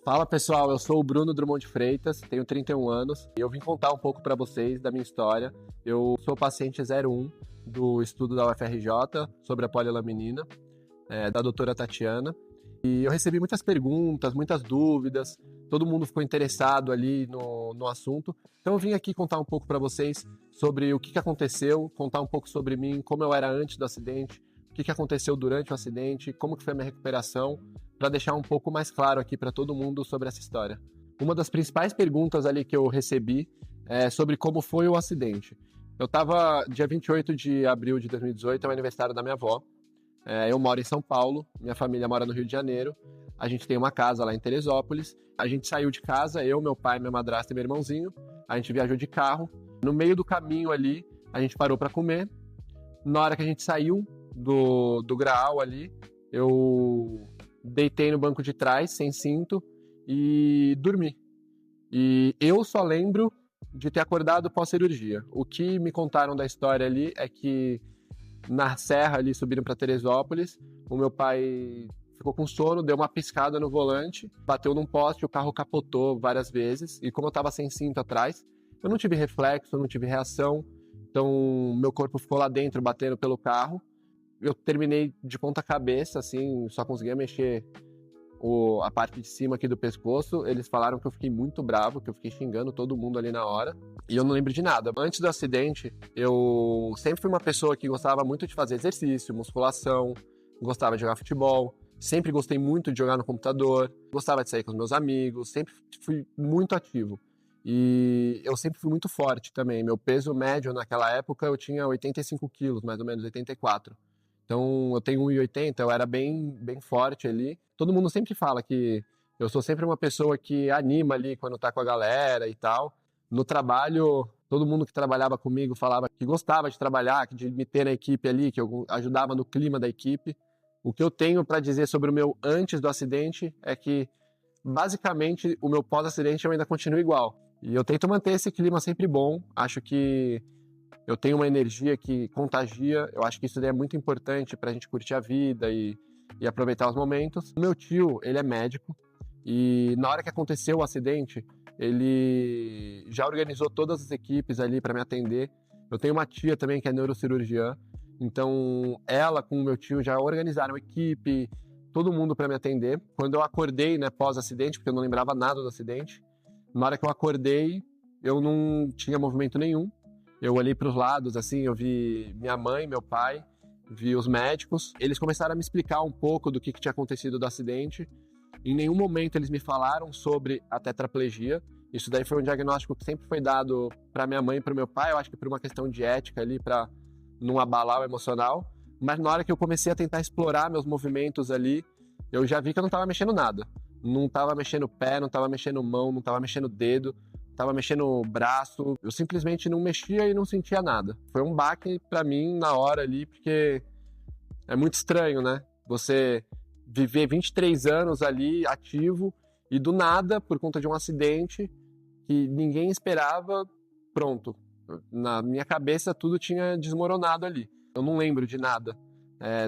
Fala pessoal, eu sou o Bruno Drummond de Freitas, tenho 31 anos e eu vim contar um pouco para vocês da minha história. Eu sou paciente 01 do estudo da UFRJ sobre a polilaminina, da doutora Tatiana. E eu recebi muitas perguntas, muitas dúvidas, todo mundo ficou interessado ali no assunto. Então eu vim aqui contar um pouco para vocês sobre o que aconteceu, contar um pouco sobre mim, como eu era antes do acidente, o que aconteceu durante o acidente, como que foi a minha recuperação, para deixar um pouco mais claro aqui para todo mundo sobre essa história. Uma das principais perguntas ali que eu recebi é sobre como foi o acidente. Eu estava dia 28 de abril de 2018, é o aniversário da minha avó. Eu moro em São Paulo, minha família mora no Rio de Janeiro, a gente tem uma casa lá em Teresópolis. A gente saiu de casa, eu, meu pai, minha madrasta e meu irmãozinho, a gente viajou de carro. No meio do caminho ali, a gente parou para comer. Na hora que a gente saiu do Graal ali, eu deitei no banco de trás, sem cinto, e dormi. E eu só lembro de ter acordado pós-cirurgia. O que me contaram da história ali é que na serra ali, subiram para Teresópolis, o meu pai ficou com sono, deu uma piscada no volante, bateu num poste, o carro capotou várias vezes, e como eu estava sem cinto atrás, eu não tive reflexo, eu não tive reação, então meu corpo ficou lá dentro, batendo pelo carro. Eu terminei de ponta cabeça, assim, só conseguia mexer a parte de cima aqui do pescoço. Eles falaram que eu fiquei muito bravo, que eu fiquei xingando todo mundo ali na hora. E eu não lembro de nada. Antes do acidente, eu sempre fui uma pessoa que gostava muito de fazer exercício, musculação, gostava de jogar futebol, sempre gostei muito de jogar no computador, gostava de sair com os meus amigos, sempre fui muito ativo. E eu sempre fui muito forte também. Meu peso médio naquela época eu tinha 85 quilos, mais ou menos 84. Então, eu tenho 1,80, eu era bem forte ali. Todo mundo sempre fala que eu sou sempre uma pessoa que anima ali quando tá com a galera e tal. No trabalho, todo mundo que trabalhava comigo falava que gostava de trabalhar, de me ter na equipe ali, que eu ajudava no clima da equipe. O que eu tenho para dizer sobre o meu antes do acidente é que, basicamente, o meu pós-acidente eu ainda continuo igual. E eu tento manter esse clima sempre bom. Acho que eu tenho uma energia que contagia, eu acho que isso daí é muito importante pra gente curtir a vida e aproveitar os momentos. O meu tio, ele é médico e na hora que aconteceu o acidente, ele já organizou todas as equipes ali para me atender. Eu tenho uma tia também que é neurocirurgiã, então ela com o meu tio já organizaram a equipe, todo mundo para me atender. Quando eu acordei, né, pós-acidente, porque eu não lembrava nada do acidente, na hora que eu acordei, eu não tinha movimento nenhum. Eu olhei para os lados, assim, eu vi minha mãe, meu pai, vi os médicos. Eles começaram a me explicar um pouco do que tinha acontecido do acidente. Em nenhum momento eles me falaram sobre a tetraplegia. Isso daí foi um diagnóstico que sempre foi dado para minha mãe e para o meu pai. Eu acho que por uma questão de ética ali, para não abalar o emocional. Mas na hora que eu comecei a tentar explorar meus movimentos ali, eu já vi que eu não estava mexendo nada. Não estava mexendo pé, não estava mexendo mão, não estava mexendo dedo. Tava mexendo o braço, eu simplesmente não mexia e não sentia nada. Foi um baque pra mim na hora ali, porque é muito estranho, né? Você viver 23 anos ali ativo e do nada, por conta de um acidente que ninguém esperava, pronto. Na minha cabeça tudo tinha desmoronado ali. Eu não lembro de nada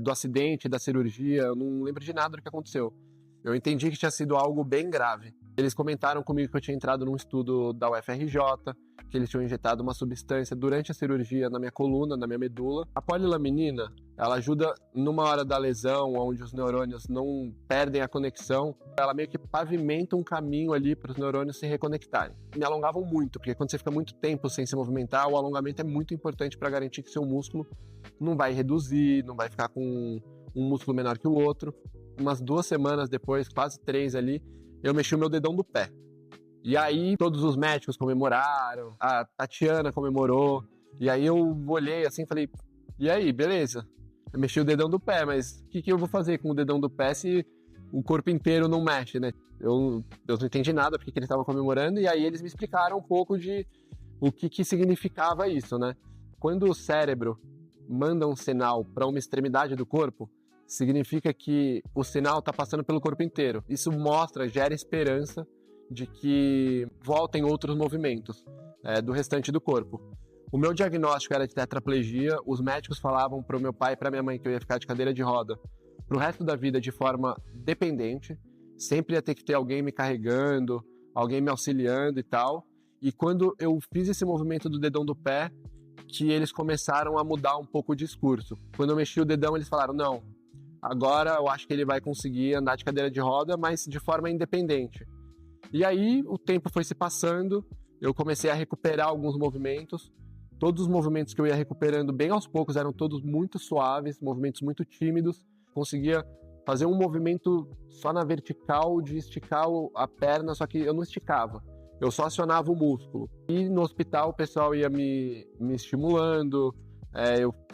do acidente, da cirurgia, eu não lembro de nada do que aconteceu. Eu entendi que tinha sido algo bem grave. Eles comentaram comigo que eu tinha entrado num estudo da UFRJ, que eles tinham injetado uma substância durante a cirurgia na minha coluna, na minha medula. A polilaminina, ela ajuda numa hora da lesão, onde os neurônios não perdem a conexão, ela meio que pavimenta um caminho ali para os neurônios se reconectarem. Me alongavam muito, porque quando você fica muito tempo sem se movimentar, o alongamento é muito importante para garantir que seu músculo não vai reduzir, não vai ficar com um músculo menor que o outro. Umas 2 semanas depois, quase 3 ali, eu mexi o meu dedão do pé. E aí todos os médicos comemoraram, a Tatiana comemorou, e aí eu olhei assim e falei, e aí, beleza? Eu mexi o dedão do pé, mas o que eu vou fazer com o dedão do pé se o corpo inteiro não mexe, né? Eu não entendi nada porque eles estavam comemorando, e aí eles me explicaram um pouco de o que significava isso, né? Quando o cérebro manda um sinal para uma extremidade do corpo, significa que o sinal está passando pelo corpo inteiro. Isso mostra, gera esperança de que voltem outros movimentos do restante do corpo. O meu diagnóstico era de tetraplegia, os médicos falavam para o meu pai e para minha mãe que eu ia ficar de cadeira de roda pro resto da vida de forma dependente. sempre ia ter que ter alguém me carregando, alguém me auxiliando e tal. E quando eu fiz esse movimento do dedão do pé, que eles começaram a mudar um pouco o discurso. Quando eu mexi o dedão, eles falaram, não, agora eu acho que ele vai conseguir andar de cadeira de roda, mas de forma independente. E aí o tempo foi se passando, eu comecei a recuperar alguns movimentos. Todos os movimentos que eu ia recuperando bem aos poucos eram todos muito suaves, movimentos muito tímidos. Conseguia fazer um movimento só na vertical de esticar a perna, só que eu não esticava. Eu só acionava o músculo. E no hospital o pessoal ia me estimulando.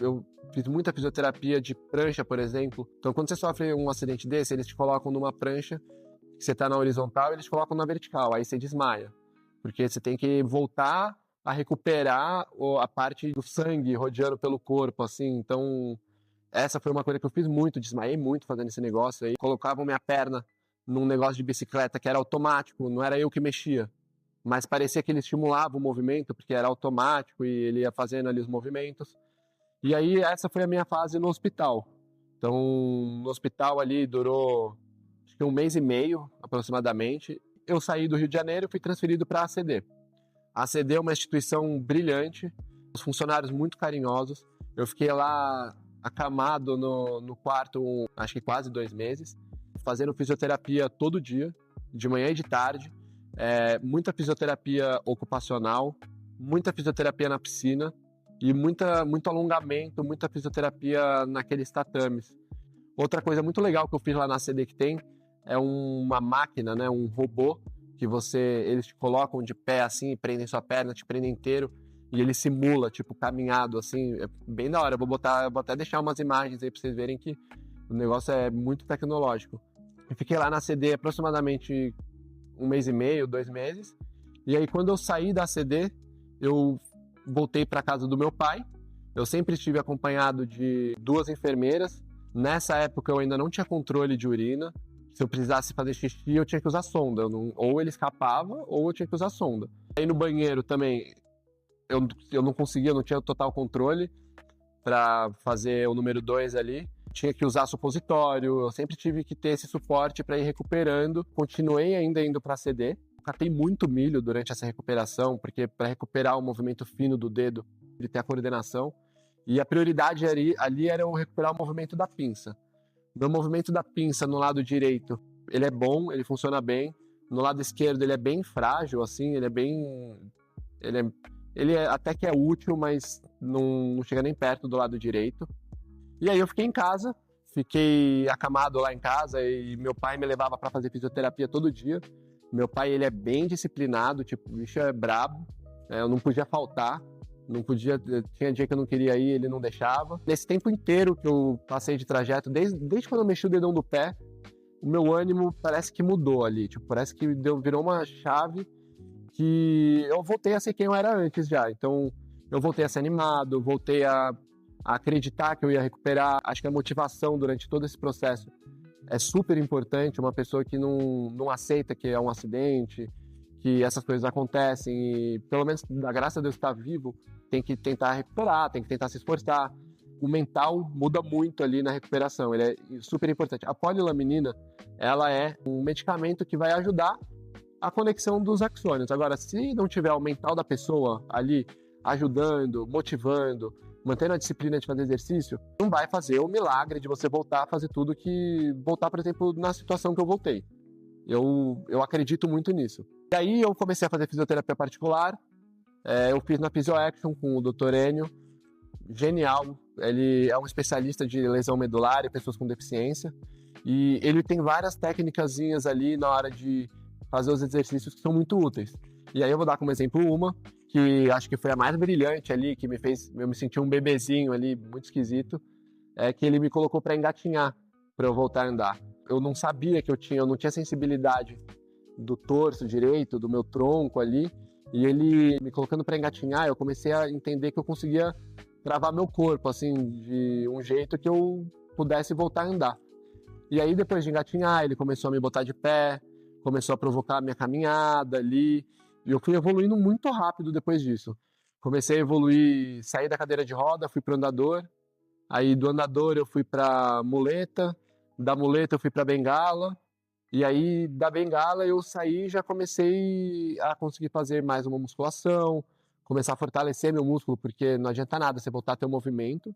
Eu fiz muita fisioterapia de prancha, por exemplo. Então, quando você sofre um acidente desse, eles te colocam numa prancha, que você está na horizontal, e eles te colocam na vertical. Aí você desmaia. Porque você tem que voltar a recuperar a parte do sangue rodeando pelo corpo, assim. Então, essa foi uma coisa que eu fiz muito, desmaiei muito fazendo esse negócio. Aí colocavam minha perna num negócio de bicicleta que era automático, não era eu que mexia. Mas parecia que ele estimulava o movimento, porque era automático e ele ia fazendo ali os movimentos. E aí essa foi a minha fase no hospital. Então, no hospital ali durou acho que 1 mês e meio, aproximadamente. Eu saí do Rio de Janeiro e fui transferido para a ACD. A ACD é uma instituição brilhante, os funcionários muito carinhosos. Eu fiquei lá acamado no quarto, acho que quase 2 meses, fazendo fisioterapia todo dia, de manhã e de tarde. Muita fisioterapia ocupacional, muita fisioterapia na piscina e muito alongamento, muita fisioterapia naqueles tatames. Outra coisa muito legal que eu fiz lá na CD que tem é uma máquina, né, um robô que eles te colocam de pé assim, prendem sua perna, te prendem inteiro e ele simula, tipo, caminhado assim, é bem da hora. Eu vou até deixar umas imagens aí para vocês verem que o negócio é muito tecnológico. Eu fiquei lá na CD aproximadamente 1 mês e meio, 2 meses. E aí, quando eu saí da CD, eu voltei para casa do meu pai. Eu sempre estive acompanhado de 2 enfermeiras. Nessa época, eu ainda não tinha controle de urina. Se eu precisasse fazer xixi, eu tinha que usar sonda. Ou ele escapava, ou eu tinha que usar sonda. Aí no banheiro também, eu não conseguia, não tinha total controle para fazer o número 2 ali. Tinha que usar supositório, eu sempre tive que ter esse suporte para ir recuperando. Continuei ainda indo para CD. Catei muito milho durante essa recuperação, porque para recuperar o movimento fino do dedo, ele tem a coordenação. E a prioridade ali era eu recuperar o movimento da pinça. Meu movimento da pinça no lado direito, ele é bom, ele funciona bem. No lado esquerdo, ele é bem frágil, assim, ele é até que é útil, mas não chega nem perto do lado direito. E aí eu fiquei em casa, fiquei acamado lá em casa e meu pai me levava para fazer fisioterapia todo dia. Meu pai, ele é bem disciplinado, tipo, o bicho é brabo, eu não podia faltar, não podia, tinha dia que eu não queria ir, ele não deixava. Nesse tempo inteiro que eu passei de trajeto, desde quando eu mexi o dedão do pé, o meu ânimo parece que mudou ali, tipo, parece que virou uma chave que eu voltei a ser quem eu era antes já. Então, eu voltei a ser animado, voltei a acreditar que eu ia recuperar. Acho que a motivação durante todo esse processo é super importante. Uma pessoa que não aceita que é um acidente, que essas coisas acontecem e, pelo menos, da graça a Deus estar vivo, tem que tentar recuperar, tem que tentar se esforçar. O mental muda muito ali na recuperação, ele é super importante. A polilaminina, ela é um medicamento que vai ajudar a conexão dos axônios. Agora, se não tiver o mental da pessoa ali ajudando, motivando, mantendo a disciplina de fazer exercício, não vai fazer o milagre de você voltar a fazer tudo voltar, por exemplo, na situação que eu voltei. Eu acredito muito nisso. E aí eu comecei a fazer fisioterapia particular, eu fiz na PhysioAction com o Dr. Enio, genial. Ele é um especialista de lesão medular e pessoas com deficiência, e ele tem várias técnicazinhas ali na hora de fazer os exercícios que são muito úteis. E aí eu vou dar como exemplo uma, que acho que foi a mais brilhante ali, que me fez eu me sentir um bebezinho ali, muito esquisito, é que ele me colocou para engatinhar, para eu voltar a andar. Eu não sabia que eu não tinha sensibilidade do torso direito, do meu tronco ali, e ele me colocando para engatinhar, eu comecei a entender que eu conseguia travar meu corpo, assim, de um jeito que eu pudesse voltar a andar. E aí, depois de engatinhar, ele começou a me botar de pé, começou a provocar a minha caminhada ali, e eu fui evoluindo muito rápido depois disso. Comecei a evoluir, saí da cadeira de roda, fui para o andador, aí do andador eu fui para muleta, da muleta eu fui para bengala, E aí, da bengala, eu saí e já comecei a conseguir fazer mais uma musculação, começar a fortalecer meu músculo, porque não adianta nada você voltar a ter um movimento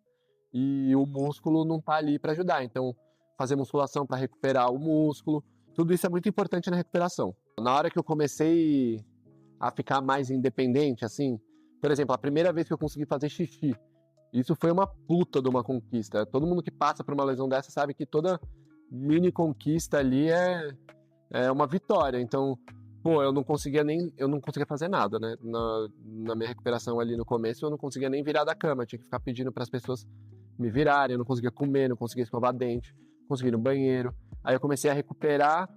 e o músculo não tá ali para ajudar. Então, fazer musculação para recuperar o músculo, tudo isso é muito importante na recuperação. Na hora que eu comecei a ficar mais independente, assim, por exemplo, a primeira vez que eu consegui fazer xixi, isso foi uma puta de uma conquista. Todo mundo que passa por uma lesão dessa sabe que toda mini conquista ali é uma vitória. Então, pô, eu não conseguia fazer nada, né? Na minha recuperação ali no começo, eu não conseguia nem virar da cama, eu tinha que ficar pedindo para as pessoas me virarem, eu não conseguia comer, não conseguia escovar dente, não conseguia ir no banheiro. Aí eu comecei a recuperar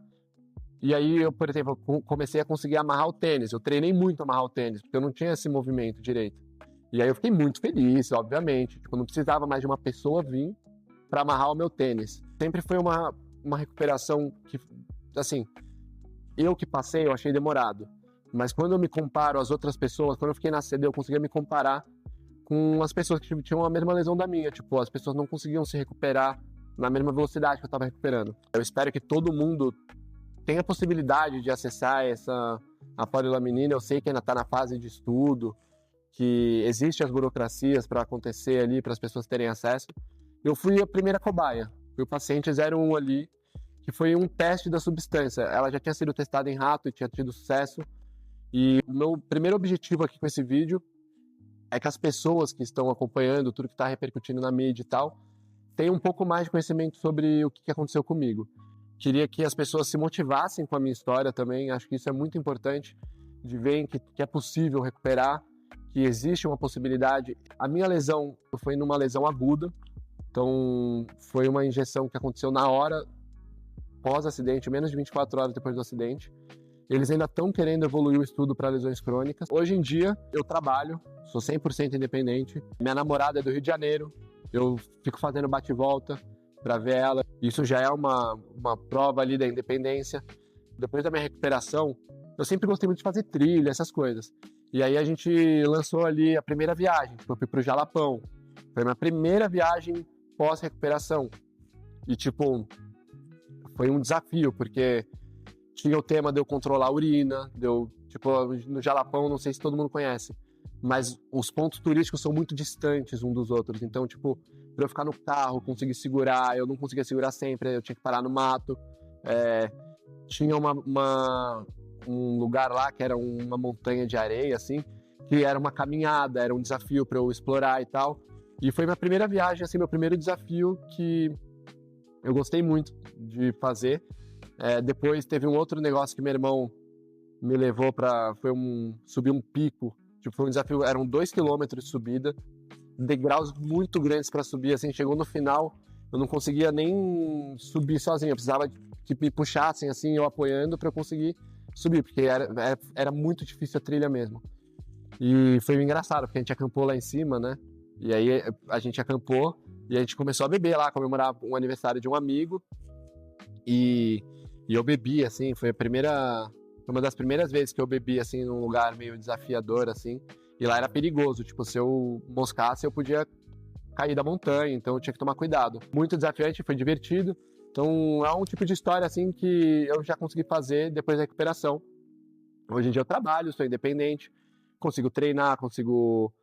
e aí eu, por exemplo, comecei a conseguir amarrar o tênis. Eu treinei muito amarrar o tênis, porque eu não tinha esse movimento direito. E aí eu fiquei muito feliz, obviamente. Tipo, não precisava mais de uma pessoa vir para amarrar o meu tênis. Sempre foi uma recuperação que, assim, eu que passei, eu achei demorado. Mas quando eu me comparo às outras pessoas, quando eu fiquei na CD, eu conseguia me comparar com as pessoas que tinham a mesma lesão da minha. Tipo, as pessoas não conseguiam se recuperar na mesma velocidade que eu estava recuperando. Eu espero que todo mundo tenha a possibilidade de acessar a polilaminina. Eu sei que ainda está na fase de estudo, que existem as burocracias para acontecer ali, para as pessoas terem acesso. Eu fui a primeira cobaia, fui o paciente 01 ali, que foi um teste da substância. Ela já tinha sido testada em rato e tinha tido sucesso. E o meu primeiro objetivo aqui com esse vídeo é que as pessoas que estão acompanhando tudo que está repercutindo na mídia e tal, tenham um pouco mais de conhecimento sobre o que aconteceu comigo. Queria que as pessoas se motivassem com a minha história também. Acho que isso é muito importante, de ver que é possível recuperar, que existe uma possibilidade. A minha lesão foi numa lesão aguda, então foi uma injeção que aconteceu na hora pós-acidente, menos de 24 horas depois do acidente. Eles ainda estão querendo evoluir o estudo para lesões crônicas. Hoje em dia, eu trabalho, sou 100% independente. Minha namorada é do Rio de Janeiro, eu fico fazendo bate-volta para ver ela. Isso já é uma prova ali da independência. Depois da minha recuperação, eu sempre gostei muito de fazer trilha, essas coisas. E aí a gente lançou ali a primeira viagem, tipo, eu fui pro Jalapão. Foi a minha primeira viagem pós-recuperação. E, tipo, foi um desafio, porque tinha o tema de eu controlar a urina, tipo, no Jalapão, não sei se todo mundo conhece, mas os pontos turísticos são muito distantes uns dos outros. Então, tipo, para eu ficar no carro, conseguir segurar, eu não conseguia segurar sempre, eu tinha que parar no mato. Tinha um lugar lá que era uma montanha de areia, assim, que era uma caminhada, era um desafio para eu explorar e tal. E foi minha primeira viagem, assim, meu primeiro desafio que eu gostei muito de fazer. Depois teve um outro negócio que meu irmão me levou para subir um pico. Tipo, foi um desafio, eram 2 quilômetros de subida, degraus muito grandes para subir, assim, chegou no final, eu não conseguia nem subir sozinho, eu precisava que me puxassem, assim, eu apoiando para eu conseguir subir, porque era muito difícil a trilha mesmo. E foi engraçado, porque a gente acampou lá em cima, né? E aí a gente acampou e a gente começou a beber lá, comemorar um aniversário de um amigo. E eu bebi, assim, foi uma das primeiras vezes que eu bebi, assim, num lugar meio desafiador, assim. E lá era perigoso, tipo, se eu moscasse, eu podia cair da montanha, então eu tinha que tomar cuidado. Muito desafiante, foi divertido. Então é um tipo de história, assim, que eu já consegui fazer depois da recuperação. Hoje em dia eu trabalho, sou independente, consigo treinar, consigo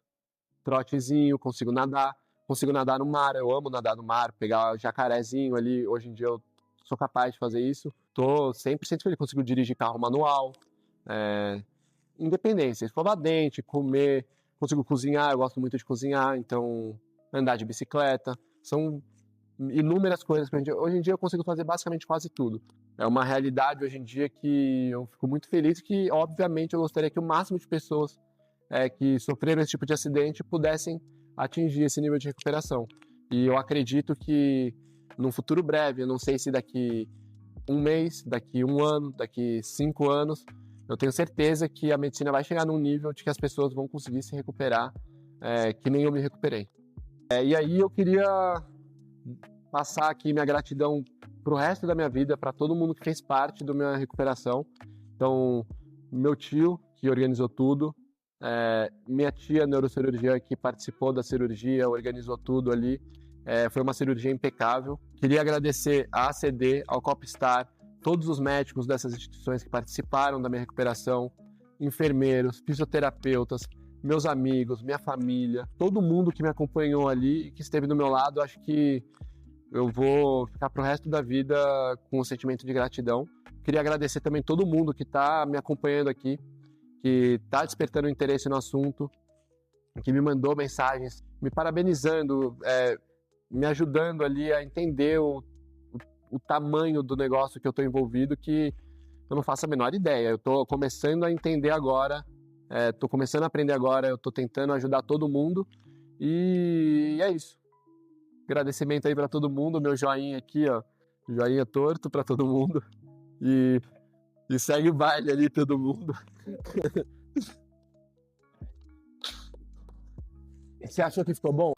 trotezinho, consigo nadar no mar, eu amo nadar no mar, pegar jacarezinho ali, hoje em dia eu sou capaz de fazer isso. Tô 100% feliz, consigo dirigir carro manual, independência, escovar dente, comer, consigo cozinhar, eu gosto muito de cozinhar, então andar de bicicleta, são inúmeras coisas que hoje em dia eu consigo fazer basicamente quase tudo. É uma realidade hoje em dia que eu fico muito feliz, que obviamente eu gostaria que o máximo de pessoas que sofreram esse tipo de acidente pudessem atingir esse nível de recuperação. E eu acredito que num futuro breve, eu não sei se daqui um mês, daqui um ano, daqui 5 anos, eu tenho certeza que a medicina vai chegar num nível de que as pessoas vão conseguir se recuperar, que nem eu me recuperei. E aí eu queria passar aqui minha gratidão pro resto da minha vida, para todo mundo que fez parte da minha recuperação. Então, meu tio, que organizou tudo, minha tia neurocirurgiã, que participou da cirurgia, organizou tudo ali. Foi uma cirurgia impecável. Queria agradecer à ACD, ao Copstar, todos os médicos dessas instituições que participaram da minha recuperação, enfermeiros, fisioterapeutas, meus amigos, minha família, todo mundo que me acompanhou ali e que esteve do meu lado. Acho que eu vou ficar pro resto da vida com um sentimento de gratidão. Queria agradecer também todo mundo que está me acompanhando aqui, que está despertando interesse no assunto, que me mandou mensagens, me parabenizando, me ajudando ali a entender o tamanho do negócio que eu estou envolvido, que eu não faço a menor ideia. Eu estou começando a entender agora, estou começando a aprender agora, eu estou tentando ajudar todo mundo e é isso. Agradecimento aí para todo mundo, meu joinha aqui, ó, joinha torto para todo mundo e segue o baile ali todo mundo. Você achou que ficou bom?